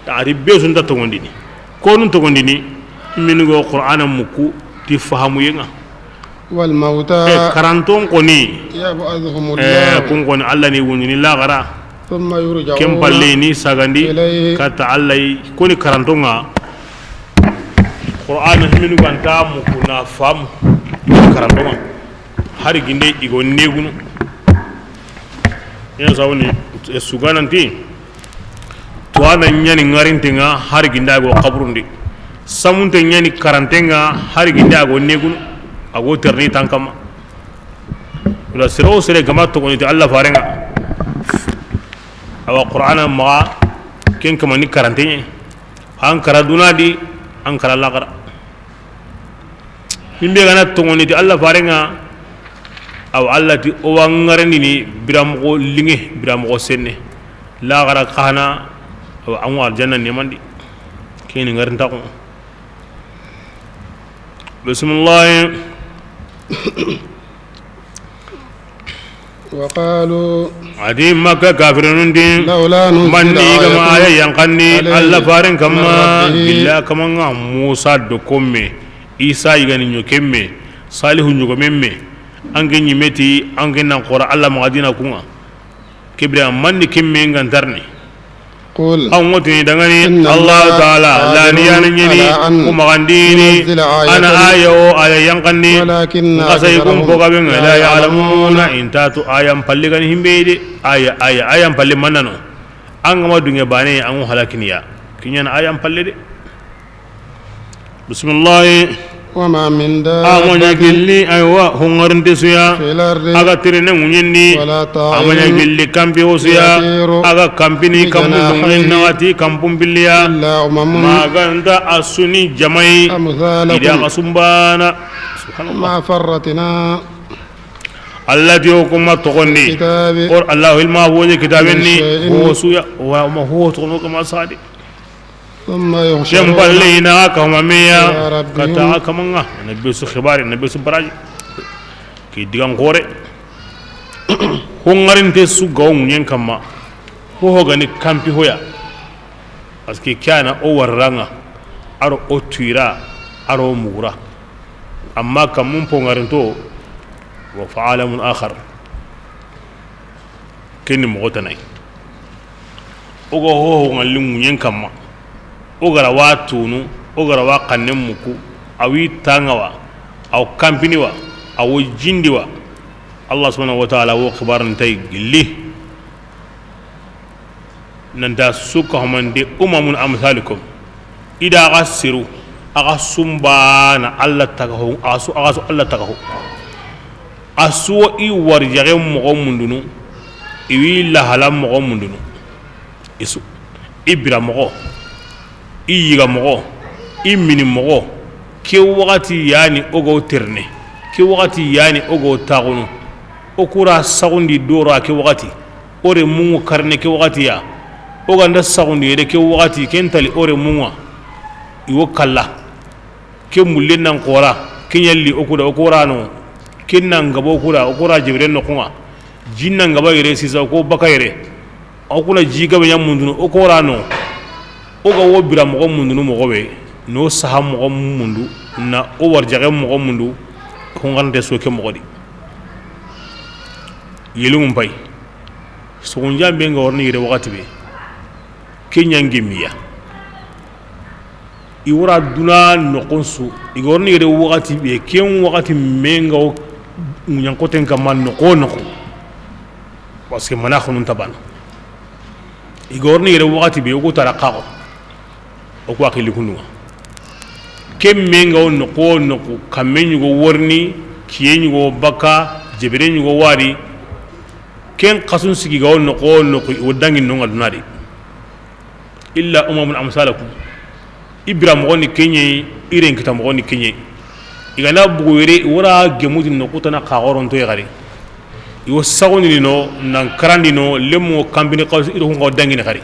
تعرف بيسون تغندني كون تغندني من غو قرآن مكو تفهموا ينا والموتى كرانتون كوني يبعثهم الله كون كون الله ني وني لا غرا ثم يرجعون كم باليني ساغندي كتا الله كوني كرانتونغا قرآن من غانتا مكو نا فام karandoma hari ginde igo negunu ya sawni sugananti to ana nyani ngarintenga hari ginda go qabrundi samunte nyani karantenga hari ginda go negunu ago terni tankama wala siro sire gamato ko ni Allah farenga awa qur'ana ma ken kama ni karantenye an karaduna di an karalla qara mimbe gana tongoni ti Allah farenga aw Allah ti o wangarani ni biram ko linge biram ko senne la gara khana aw anwar janna ni mandi keni ngarinta ko bismillah وقالوا adi makka kafirun din لولا mandi نزل gama aya آية yankandi عليه Allah faren من kama ربه billah kama nga Musa do komme Isa igani nyokemme Salihu nyogomemme ange nyimeti ange nan qora Allah magadina kunga kibra mandi kemme ngantarni قل an wotini dangani إن Allah الله ta'ala la قادر niyana nyini على أن kuma gandini ينزل آية ana ayo aya yankandi ولكن kasay kun أكثرهم boga ben la لا ya'lamuna يعلمون intatu ayam palligani himbede ayam palle manano an gama dunge bane an halakiniya kinyan ayam palle de bismillah وما من amanya دابة gilli aywa hongarnde suya في الأرض aga tirene munyendi ولا amanya طائر gilli kampi osuya يطير aga kampini kampu بجناحيه nangati kampum billiya إلا أمم maganda asuni jamai ida أمثالكم kasumbana subhanallah ما فرطنا allati hukuma togondi كتاب or allah ilma woni kitabinni شيء. huwa suya wa ma huwa togono kama sadi ثم يحشرون jamballina kama يا meya ربي kata kamanga nabi su khibari nabi su baraji ki digan gore hongarinte su gawun yen kama ho gani kampi hoya aski kana o warranga aro o tuira aro mura amma kamun pongarinto wa fa'alamun akhar kini mogotanai ogo ho ngalin yen kama ogara wa tunu ogara wa kannen muku awi tangawa aw kampini wa aw jindi wa Allah subhanahu wa ta'ala wo khibaran tay gilli nanda suka hamande umamun amsalikum ida gasiru aga sumbana Allah tagahu asu Allah tagahu asu i warjare mo mundunu iwi lahala mo mundunu isu ibra mo iyiga mogo imini mogo ke wakati yani ogo terne ke wakati yani ogo tagunu okura sagundi dora ke wakati ore mungu karne ke wakati ya oganda sagundi yede ke wakati kentali ore mungu iwo kalla ke mulle nan qora kenyalli okuda okurano kinna ngabo okura jibril no kunga jinna ngaba yere sisa ko bakayere okuna jiga be nyamundunu okurano oga wo bira mogo mundunu mogo be no saha mogo mundu na o warjage mogo mundu hongante soke mogo di yelum pay sogonja be nga warni yere wakati be kenyange miya iwara duna no konsu igorni yere wakati be ken wakati menga o nyankoten kaman no ko parce que mana khonun taban igorni yere wakati be ko tara qago o ko akili kunwa kemmenga on ko kamenyu go worni kiyenyu go baka jebrenyu go wari ken qasun sigi go on ko wodangi no ngadunadi illa umamun amsalakum ibram goni kenye iren kitam goni kenye igana bugwere wara gemuti no kutana qagoron to yagari iwo sagoni no nan karandi no lemo kambini qaws ido ko dangini khari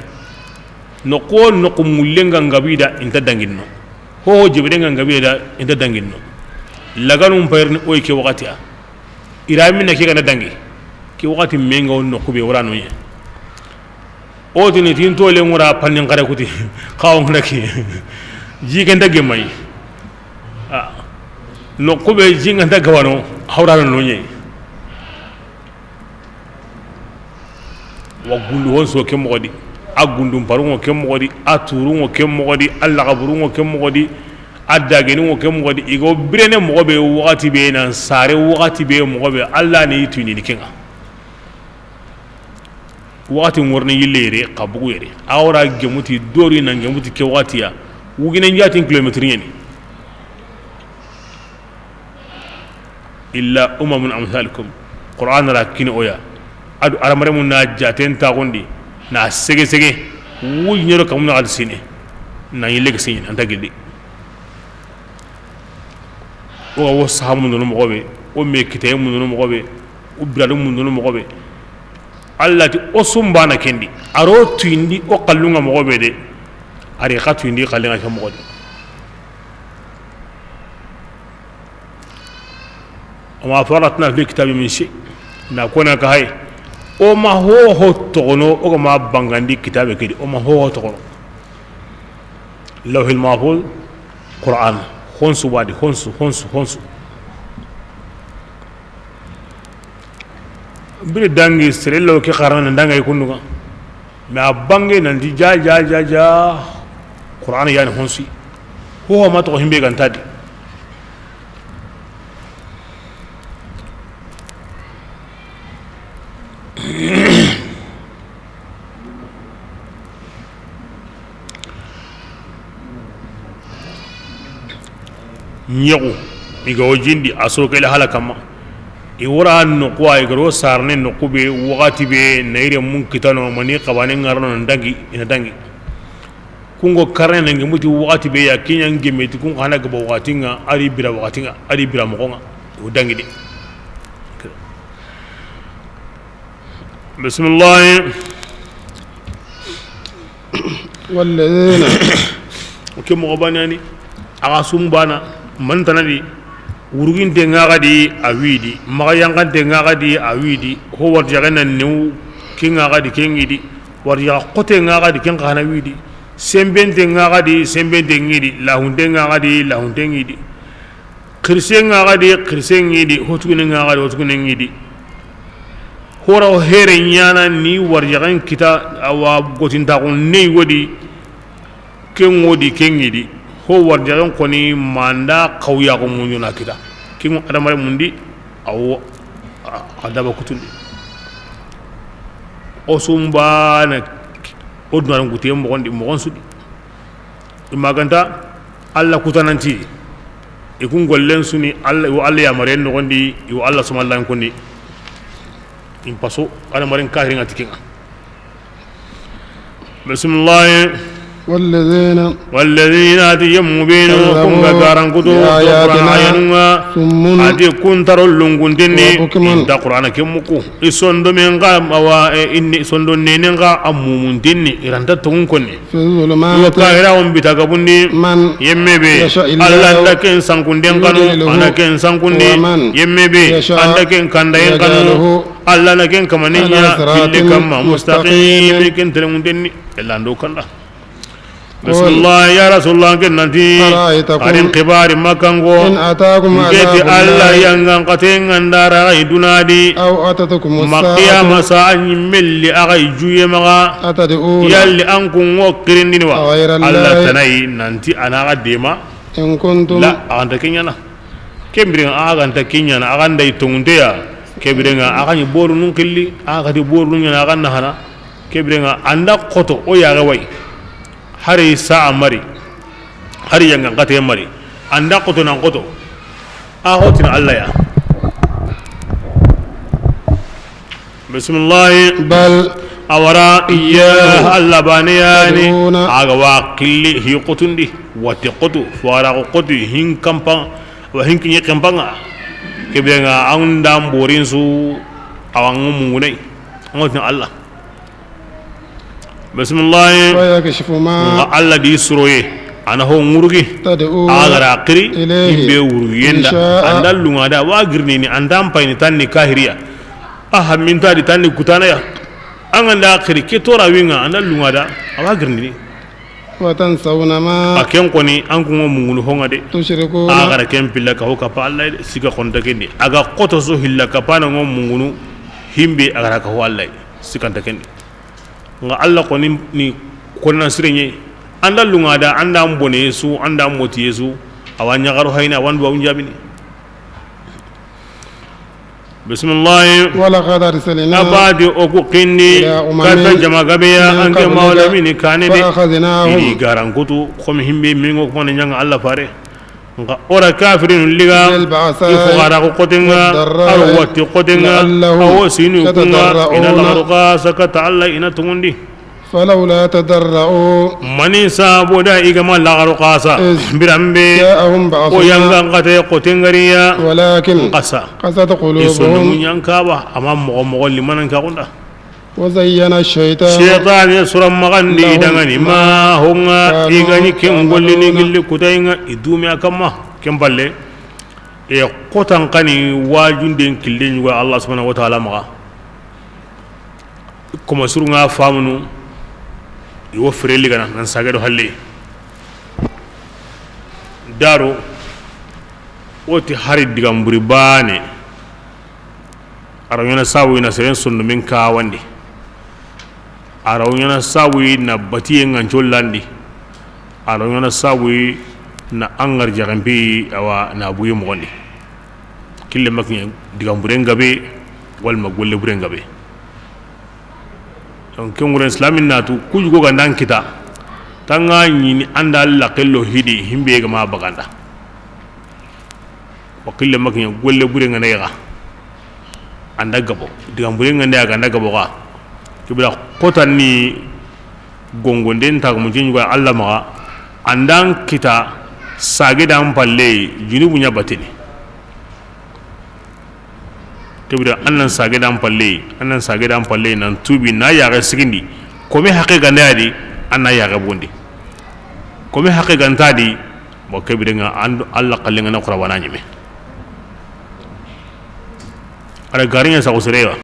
no ko no ko mulenga ngabida inta dangino ho jibidenga ngabida inta dangino laganum payerni oy ke wakati a iramina ke kana dangi ke wakati menga no ko be wara no ye o tini tin to le ngura panin kare kuti kawo ngaki jigenda gemai no ko be jinganda gawano hawra no nye wa gundu wonso ke mogodi agundum parungo ke mogodi aturungo ke mogodi alla gaburungo ke mogodi adagenu ke mogodi igo brene mogobe wakati be nan sare wakati be mogobe alla ni tuni ni kenga wakati ngorne yilere kabugu yere awra gemuti dori nan gemuti ke wakati ya wugine njati kilometri ni illa umamun amsalukum qur'an rakini oya adu aramare mun na jaten ta gondi na sege sege wuy nyoro kam na alsine na yile sine anta gildi o sahamu no mogobe o me kitay mun no mogobe o bradu mun no mogobe allati osumbana kendi aro tuindi o qallunga mogobe de ari khatu indi qallinga kam mogobe وما فرطنا في الكتاب من شيء نكون كهاي وما هو تغنو وما بانغاندي كتاب كده وما هو تغنو لوح المحفوظ قرآن خنسو وادي خنسو بير دانغي سريلو كي قران دانغي كوندو ما بانغي نانتي جا قرآن يعني خنسي هو ما تغهم بيغان تادي nyagu igo jindi asro kele halakama iwara no kwa igro sarne no kube wakati be naire mun kitano mani qabane ngarno ndangi ina dangi kungo karne ngi muti wakati be ya kinya ngemeti kun hana gabo wakati nga ari bira mokonga o dangi de bismillah والذين وكم غباناني اغاسم بانا man tanadi urugin de ngagadi awidi magayangan de ngagadi awidi ho warjagana new kinga gadi kengidi warja qote ngagadi ken kana widi semben de ngagadi ngidi lahunde ngidi khirsen ngidi hotugune ngidi hora o here nyana ni warjagan kita awa gotinta ko nei wodi kengidi ho warjagan koni manda qawya ko munyuna kita kingo adamare mundi aw adaba kutundi o sumba na odna nguti mo gondi mo gonsudi imaganta alla kutananti e kun gollen suni alla wa alla ya maren no gondi yo alla sumallan konni impaso adamare kahiringa tikinga bismillah والذين اتيموا بينكم غاران كتو قران عينوا ادي كنتر لونغون دني دا قران كمكو يسوندو من غام اوا اني سوندو نينغا امومون دني يرانتا تون كوني وكايراون بيتاغبوندي يمبي الله لكن سانكوندين كانو انا كن سانكوندي يمبي لكن كانداين كانو الله لكن كمانيا كلكم مستقيم كن تلمون دني الاندو كاندا بسم الله يا رسول الله كنتي أرين كبار مكانغو إن أتاكم عذاب الله ينغن قتين عندارا يدنادي أو أتتكم مقيا مساء ملي أغي جوي مغا أتدعون يلي أنكم وكرين دينوا الله تناي ننتي أنا قديما إن كنتم لا أنت كينيانا كبرين أنت كينيانا أنت يتونتيا كبرين أغاني بورو نكلي أغادي بورو نيانا أغانا هنا كبرين أنت قطو أو ياغوي hari saa mari hari yang ngate mari anda qoto nan qoto a hotina Allah ya bismillah bal awara iya Allah baniyani aga waqili hi qotundi wati qotu fara qotu hin kampa wa hinki ni kempanga kebe nga andam borin su awang mungunai ngotin Allah bismillah wa yakashifu ma Allah di suroye ana ho ngurugi tad'u agara qiri ilayhi imbe wuru yenda andal lunga da wa girni ni andam payni tanni kahiriya aha min tadi tanni kutana ya anganda qiri ke tora winga andal lunga da wa girni ni wa tansawna ma aken koni an ko mungunu honga de tushrikuna agara ken pilla ka hoka pa Allah siga konta kendi aga koto so hilla ka pa na mungunu himbe agara ka ho Allah sikanta kendi nga Allah koni ni konna sirenye anda lunga da anda mbone yesu anda moti yesu awanya garo hayna wan ba unjabini bismillah wala qad arsalna abadi oku qindi kata jama gabeya anke mawla mini kanede ini garangutu khomi himbe mingo ko nyanga Allah fare nga ora kafirin liga ifugara ko kotenga aw wati kotenga aw sinu kunga ina laruqa sakata Allah ina tungundi فلولا تضرعوا mani saboda igama lagaru qasa birambe جاءهم o yanga بأسنا ngate qotengariya ولكن qasa قست isonu قلوبهم yanka ba amma mo limanan ka kunda وزين الشيطان shaytan ya suram magandi dangani ma honga igani ken gollini gilli kutayinga idumi akamma kemballe e qotan kani wajunde killen wa Allah subhanahu wa ta'ala maga kuma surunga famunu iwo freli gana nan sagado halle daro woti hari digamburi bane arawina sawu ina seren sundu min ka wandi arawina sawu na batiye ngancol landi arawina sawu na angar jagambi awa na buye mo gondi kille maknya digambure ngabe wal magolle bure ngabe donc kenguren islamin natu kujugo gandan kita tanga nyini anda Allah kello hidi himbe ga ma baganda wakille maknya golle bure ngane ga anda gabo digam bure ngane ga anda gabo ga kibra kotan ni gongonden ta mo jinju ga Allah ma andan kita sage dan palle junubu nya batini kibra annan sage dan palle nan tubi na ya ga sigindi ko me haqiqa ndadi anna ya ga bondi ko me haqiqa ntadi mo kibra nga Allah kallenga na qur'ana nyime ara garinya sa usurewa